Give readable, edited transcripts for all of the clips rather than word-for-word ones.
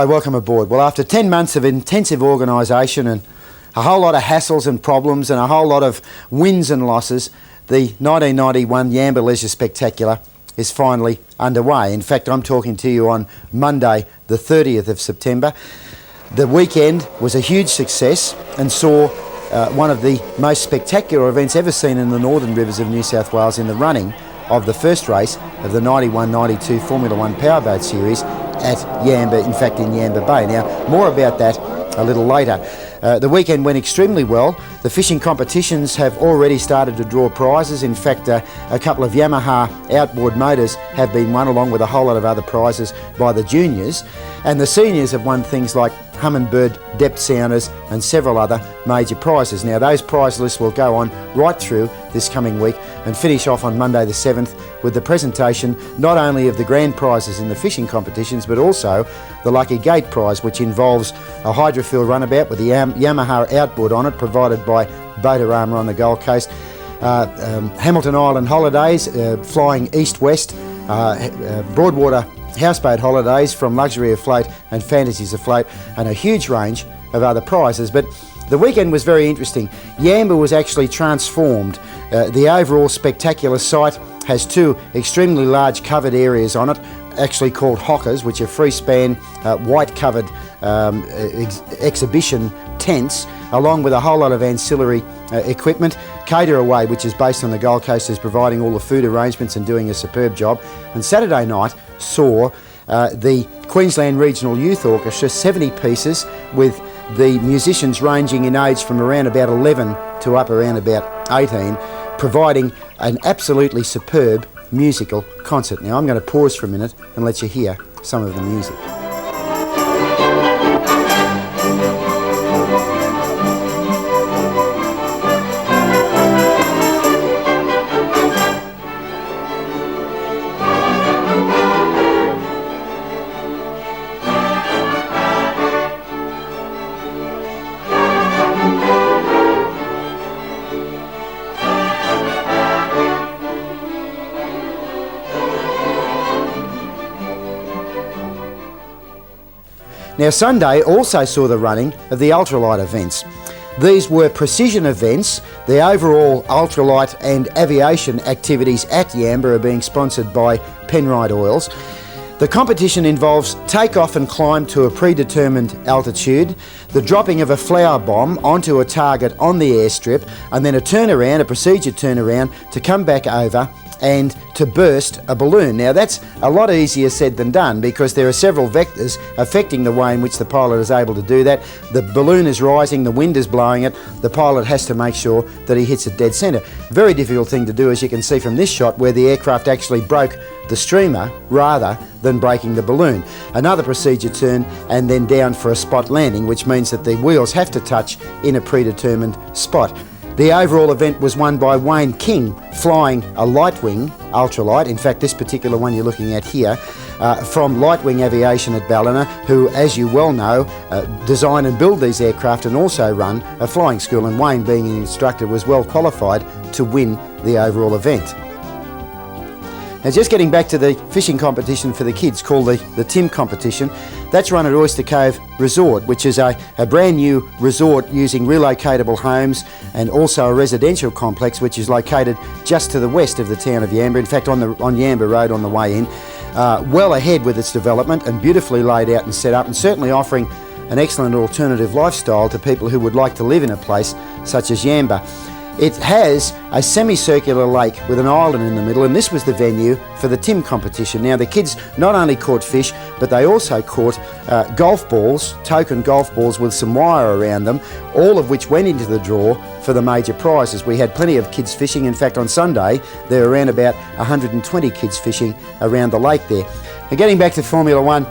Hi, welcome aboard. Well, after 10 months of intensive organisation and a whole lot of hassles and problems and a whole lot of wins and losses, the 1991 Yamba Spectacular is finally underway. In fact, I'm talking to you on Monday, the 30th of September. The weekend was a huge success and saw one of the most spectacular events ever seen in the northern rivers of New South Wales in the running of the first race of the 91-92 Formula One Powerboat Series at Yamba, in fact in Yamba Bay. Now, more about that a little later. The weekend went extremely well. The fishing competitions have already started to draw prizes. In fact, a couple of Yamaha outboard motors have been won, along with a whole lot of other prizes by the juniors. And the seniors have won things like Humminbird depth sounders and several other major prizes. Now, those prize lists will go on right through this coming week and finish off on Monday the 7th with the presentation not only of the grand prizes in the fishing competitions, but also the Lucky Gate prize, which involves a hydrofoil runabout with the Yamaha outboard on it, provided by Boater Armour on the Gold Coast, Hamilton Island holidays, flying east-west, Broadwater houseboat holidays from Luxury Afloat and Fantasies Afloat, and a huge range of other prizes. But the weekend was very interesting. Yamba was actually transformed. The overall spectacular site has two extremely large covered areas on it, actually called hockers, which are free-span, white-covered exhibition tents, along with a whole lot of ancillary equipment. Cater Away, which is based on the Gold Coast, is providing all the food arrangements and doing a superb job. And Saturday night saw the Queensland Regional Youth Orchestra, 70 pieces, with the musicians ranging in age from around about 11 to up around about 18, providing an absolutely superb musical concert. Now, I'm going to pause for a minute and let you hear some of the music. Now, Sunday also saw the running of the ultralight events. These were precision events. The overall ultralight and aviation activities at Yamba are being sponsored by Penrite Oils. The competition involves takeoff and climb to a predetermined altitude, the dropping of a flower bomb onto a target on the airstrip, and then a turnaround, a procedure turnaround, to come back over and to burst a balloon. Now, that's a lot easier said than done, because there are several vectors affecting the way in which the pilot is able to do that. The balloon is rising, the wind is blowing it, the pilot has to make sure that he hits it dead centre. Very difficult thing to do, as you can see from this shot, where the aircraft actually broke the streamer rather than breaking the balloon. Another procedure turn and then down for a spot landing, which means that the wheels have to touch in a predetermined spot. The overall event was won by Wayne King, flying a Lightwing ultralight. In fact, this particular one you're looking at here, from Lightwing Aviation at Ballina, who, as you well know, design and build these aircraft and also run a flying school. And Wayne, being an instructor, was well qualified to win the overall event. Now, just getting back to the fishing competition for the kids, called the Tim competition, that's run at Oyster Cove Resort, which is a brand new resort using relocatable homes, and also a residential complex which is located just to the west of the town of Yamba, in fact on Yamba Road on the way in, well ahead with its development and beautifully laid out and set up, and certainly offering an excellent alternative lifestyle to people who would like to live in a place such as Yamba. It has a semicircular lake with an island in the middle, and this was the venue for the Tim competition. Now, the kids not only caught fish, but they also caught golf balls, token golf balls with some wire around them, all of which went into the draw for the major prizes. We had plenty of kids fishing. In fact, on Sunday, there were around about 120 kids fishing around the lake there. And getting back to Formula One,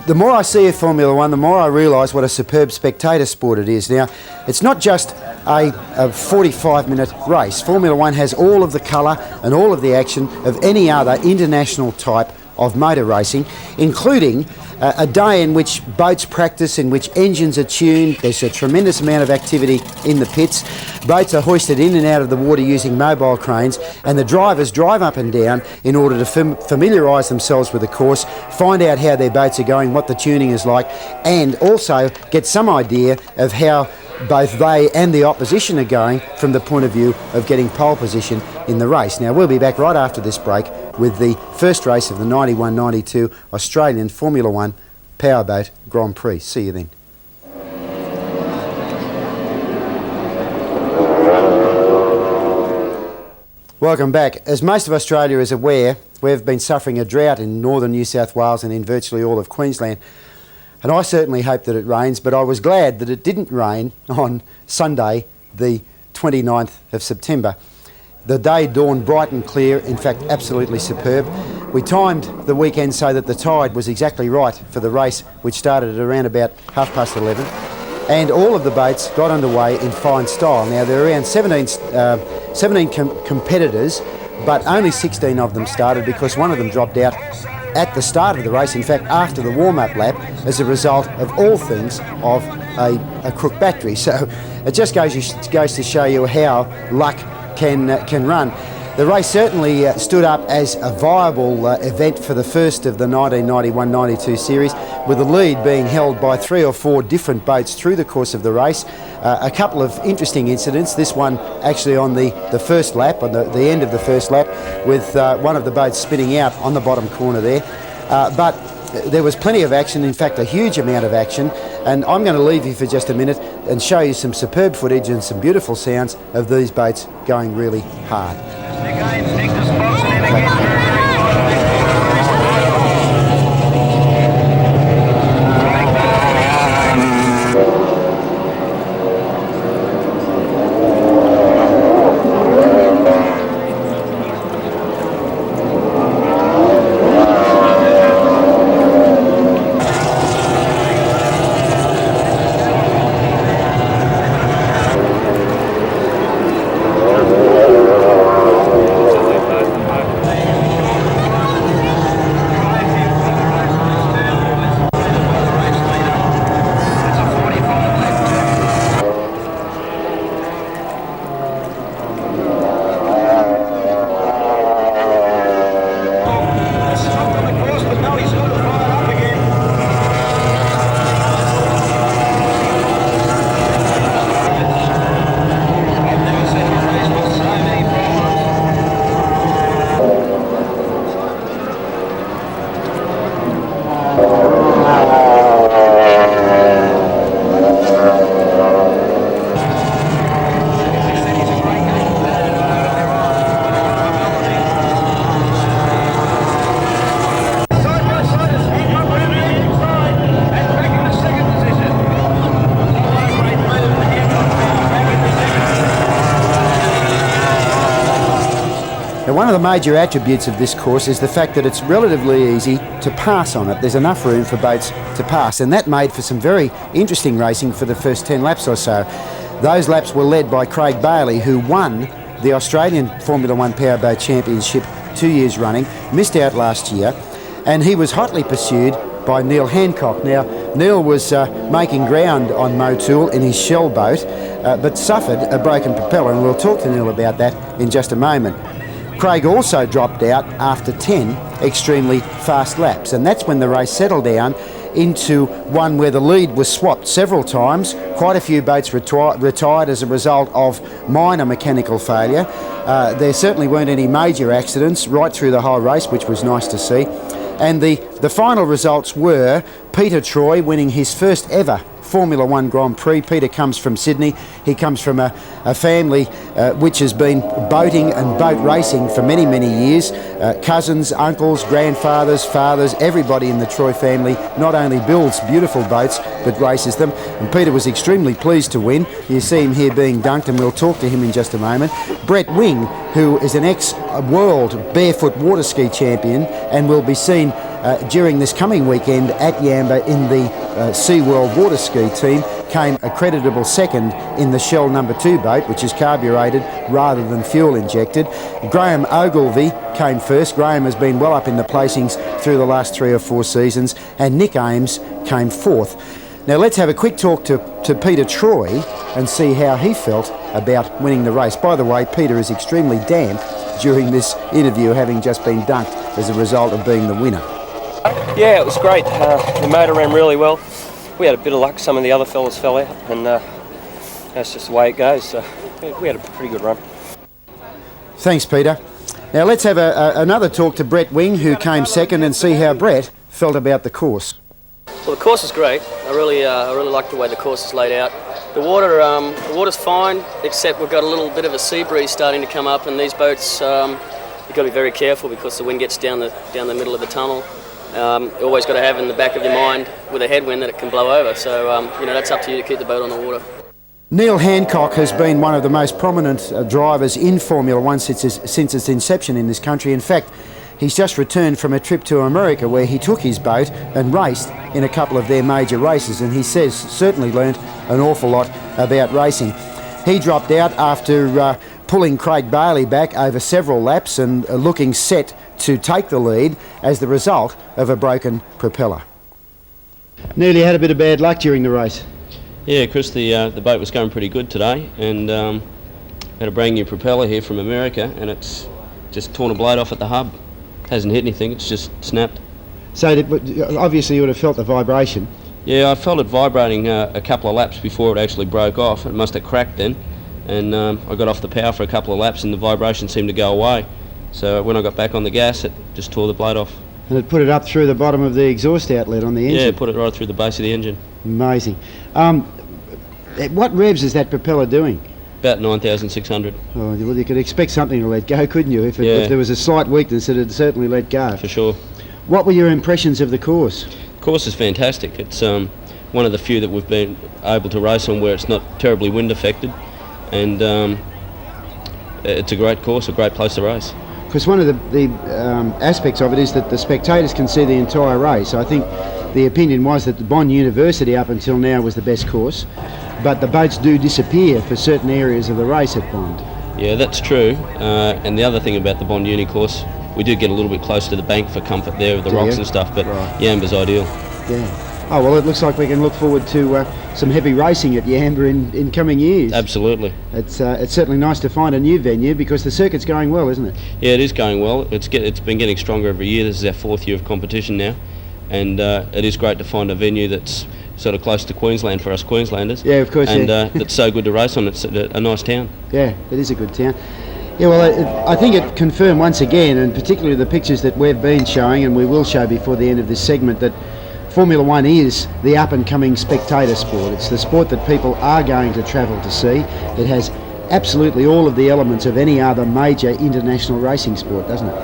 the more I see of Formula One, the more I realise what a superb spectator sport it is. Now, it's not just a 45-minute race. Formula One has all of the colour and all of the action of any other international type of motor racing, including A day in which boats practice, in which engines are tuned. There's a tremendous amount of activity in the pits. Boats are hoisted in and out of the water using mobile cranes, and the drivers drive up and down in order to familiarise themselves with the course, find out how their boats are going, what the tuning is like, and also get some idea of how both they and the opposition are going from the point of view of getting pole position in the race. Now, we'll be back right after this break with the first race of the 91-92 Australian Formula One Powerboat Grand Prix. See you then. Welcome back. As most of Australia is aware, we've been suffering a drought in northern New South Wales and in virtually all of Queensland. And I certainly hope that it rains, but I was glad that it didn't rain on Sunday, the 29th of September. The day dawned bright and clear, in fact absolutely superb. We timed the weekend so that the tide was exactly right for the race, which started at around about 11:30. And all of the boats got underway in fine style. Now, there are around 17 competitors, but only 16 of them started because one of them dropped out at the start of the race, in fact after the warm-up lap, as a result of all things of a crook battery. So it just goes to show you how luck can run. The race certainly stood up as a viable event for the first of the 1991-92 series, with the lead being held by 3 or 4 different boats through the course of the race. A couple of interesting incidents, this one actually on the first lap, on the end of the first lap, with one of the boats spinning out on the bottom corner there. But there was plenty of action, in fact a huge amount of action, and I'm going to leave you for just a minute and show you some superb footage and some beautiful sounds of these boats going really hard. One of the major attributes of this course is the fact that it's relatively easy to pass on it. There's enough room for boats to pass, and that made for some very interesting racing for the first 10 laps or so. Those laps were led by Craig Bailey, who won the Australian Formula One Powerboat Championship 2 years running, missed out last year, and he was hotly pursued by Neil Hancock. Now, Neil was making ground on Motul in his shell boat, but suffered a broken propeller, and we'll talk to Neil about that in just a moment. Craig also dropped out after 10 extremely fast laps, and that's when the race settled down into one where the lead was swapped several times. Quite a few boats retired as a result of minor mechanical failure. There certainly weren't any major accidents right through the whole race, which was nice to see. And the final results were Peter Troy winning his first ever Formula One Grand Prix. Peter comes from Sydney. He comes from a family which has been boating and boat racing for many, many years. Cousins, uncles, grandfathers, fathers, everybody in the Troy family not only builds beautiful boats but races them. And Peter was extremely pleased to win. You see him here being dunked, and we'll talk to him in just a moment. Brett Wing, who is an ex-world barefoot water ski champion and will be seen during this coming weekend at Yamba in the SeaWorld water ski team came a creditable second in the Shell number 2 boat, which is carbureted rather than fuel injected. Graham Ogilvie came first. Graham has been well up in the placings through the last 3 or 4 seasons, and Nick Ames came 4th. Now let's have a quick talk to Peter Troy and see how he felt about winning the race. By the way, Peter is extremely damp during this interview, having just been dunked as a result of being the winner. Yeah, it was great. The motor ran really well. We had a bit of luck. Some of the other fellas fell out, and that's just the way it goes. So we had a pretty good run. Thanks, Peter. Now let's have another talk to Brett Wing, who came second, and see how Brett felt about the course. Well, the course is great. I really like the way the course is laid out. The water's fine, except we've got a little bit of a sea breeze starting to come up, and these boats, you've got to be very careful because the wind gets down the middle of the tunnel. You always got to have in the back of your mind with a headwind that it can blow over. So that's up to you to keep the boat on the water. Neil Hancock has been one of the most prominent drivers in Formula One since its inception in this country. In fact, he's just returned from a trip to America where he took his boat and raced in a couple of their major races, and he says certainly learnt an awful lot about racing. He dropped out after pulling Craig Bailey back over several laps and looking set to take the lead as the result of a broken propeller. Nearly had a bit of bad luck during the race. Yeah, Chris, the boat was going pretty good today, and had a brand new propeller here from America, and it's just torn a blade off at the hub. Hasn't hit anything, it's just snapped. So obviously you would have felt the vibration. Yeah, I felt it vibrating a couple of laps before it actually broke off. It must have cracked then, and I got off the power for a couple of laps and the vibration seemed to go away. So when I got back on the gas, it just tore the blade off. And it put it up through the bottom of the exhaust outlet on the engine? Yeah, put it right through the base of the engine. Amazing. What revs is that propeller doing? About 9,600. Oh, well, you could expect something to let go, couldn't you? If there was a slight weakness, it'd certainly let go. For sure. What were your impressions of the course? The course is fantastic. It's one of the few that we've been able to race on where it's not terribly wind affected, and it's a great course, a great place to race. Because one of the aspects of it is that the spectators can see the entire race. I think the opinion was that the Bond University up until now was the best course, but the boats do disappear for certain areas of the race at Bond. Yeah, that's true. And the other thing about the Bond Uni course, we do get a little bit close to the bank for comfort there with the rocks and stuff, but right. Yamba's ideal. Yeah. Oh, well, it looks like we can look forward to some heavy racing at Yamba in coming years. Absolutely. It's certainly nice to find a new venue because the circuit's going well, isn't it? Yeah, it is going well. It's been getting stronger every year. This is our 4th year of competition now, and it is great to find a venue that's sort of close to Queensland for us Queenslanders. Yeah, of course. And it's so good to race on. It's a nice town. Yeah, it is a good town. Yeah, well, I think it confirmed once again, and particularly the pictures that we've been showing, and we will show before the end of this segment, that Formula One is the up-and-coming spectator sport. It's the sport that people are going to travel to see. It has absolutely all of the elements of any other major international racing sport, doesn't it?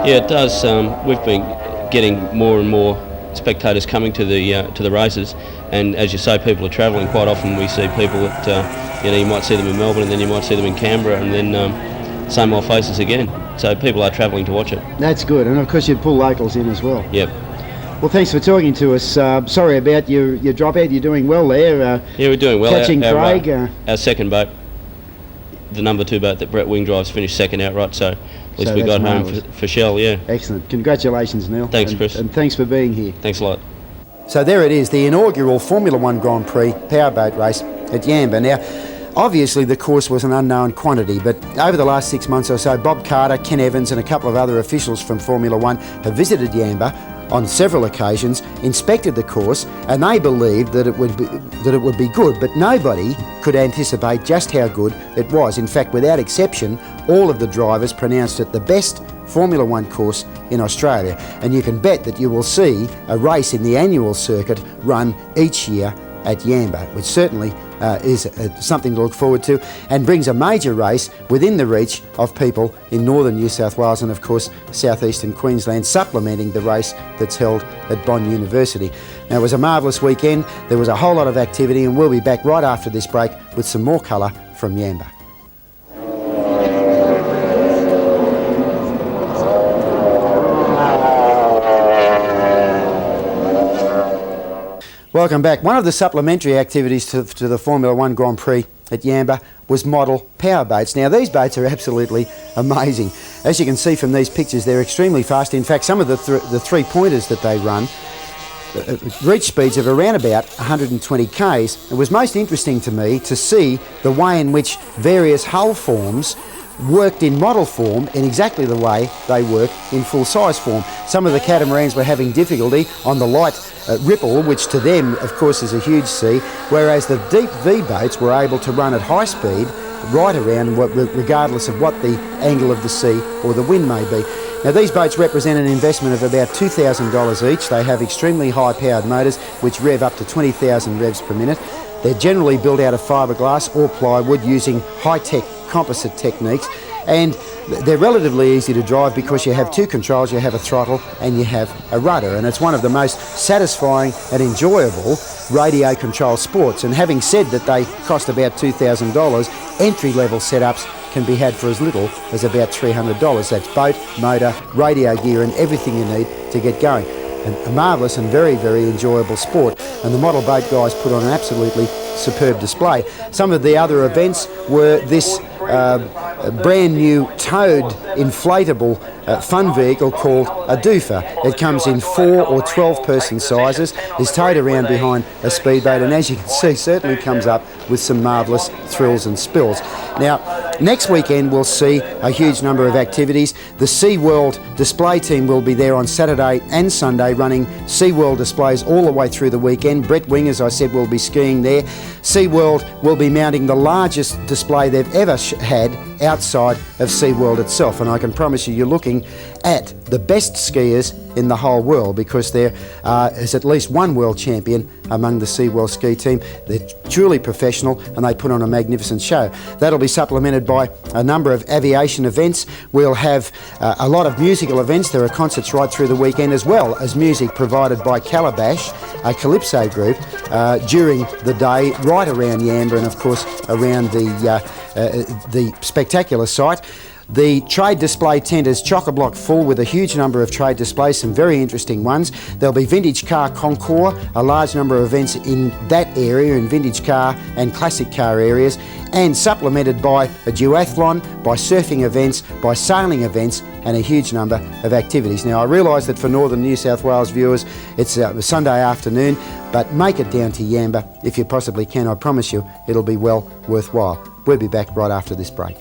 Yeah, it does. We've been getting more and more spectators coming to the races, and as you say, people are travelling. Quite often we see people that you might see them in Melbourne, and then you might see them in Canberra, and then same old faces again. So people are travelling to watch it. That's good, and of course you'd pull locals in as well. Yep. Well, thanks for talking to us. Sorry about your dropout. You're doing well there. Yeah, we're doing well. Catching Craig. Our second boat, the number 2 boat that Brett Wing drives, finished second outright, so at least we got home for Shell, yeah. Excellent. Congratulations, Neil. Thanks, Chris. And thanks for being here. Thanks a lot. So there it is, the inaugural Formula One Grand Prix powerboat race at Yamba. Now, obviously the course was an unknown quantity, but over the last 6 months or so, Bob Carter, Ken Evans and a couple of other officials from Formula One have visited Yamba on several occasions, inspected the course, and they believed that it would be good, but nobody could anticipate just how good it was. In fact, without exception, all of the drivers pronounced it the best Formula One course in Australia, and you can bet that you will see a race in the annual circuit run each year at Yamba, which certainly is something to look forward to, and brings a major race within the reach of people in northern New South Wales and of course southeastern Queensland, supplementing the race that's held at Bond University. Now, it was a marvellous weekend, there was a whole lot of activity, and we'll be back right after this break with some more colour from Yamba. Welcome back. One of the supplementary activities to the Formula One Grand Prix at Yamba was model power boats. Now these boats are absolutely amazing. As you can see from these pictures, they're extremely fast. In fact, some of the three-pointers that they run reach speeds of around about 120 k's. It was most interesting to me to see the way in which various hull forms worked in model form in exactly the way they work in full-size form. Some of the catamarans were having difficulty on the light ripple, which to them of course is a huge sea, whereas the deep V boats were able to run at high speed right around regardless of what the angle of the sea or the wind may be. Now these boats represent an investment of about $2,000 each. They have extremely high powered motors which rev up to 20,000 revs per minute. They're generally built out of fiberglass or plywood using high-tech composite techniques, and they're relatively easy to drive because you have two controls. You have a throttle and you have a rudder, and it's one of the most satisfying and enjoyable radio control sports. And having said that they cost about $2,000, entry-level setups can be had for as little as about $300. That's boat, motor, radio gear and everything you need to get going. A marvellous and very, very enjoyable sport, and the model boat guys put on an absolutely superb display. Some of the other events were this brand new towed inflatable fun vehicle called a doofer. It comes in 4 or 12 person sizes, is towed around behind a speedboat, and as you can see certainly comes up with some marvellous thrills and spills. Now next weekend we'll see a huge number of activities. The SeaWorld display team will be there on Saturday and Sunday running SeaWorld displays all the way through the weekend. Brett Wing, as I said, will be skiing there. SeaWorld will be mounting the largest display they've ever had outside of SeaWorld itself, and I can promise you, you're looking at the best skiers in the whole world, because there is at least one world champion among the SeaWorld ski team. They're truly professional and they put on a magnificent show. That'll be supplemented by a number of aviation events. We'll have a lot of musical events. There are concerts right through the weekend, as well as music provided by Calabash, a calypso group, during the day right around Yamba and of course around the spectacular site. The trade display tent is chock-a-block full with a huge number of trade displays, some very interesting ones. There'll be vintage car concours, a large number of events in that area, in vintage car and classic car areas, and supplemented by a duathlon, by surfing events, by sailing events, and a huge number of activities. Now I realise that for northern New South Wales viewers it's a Sunday afternoon, but make it down to Yamba if you possibly can. I promise you it'll be well worthwhile. We'll be back right after this break.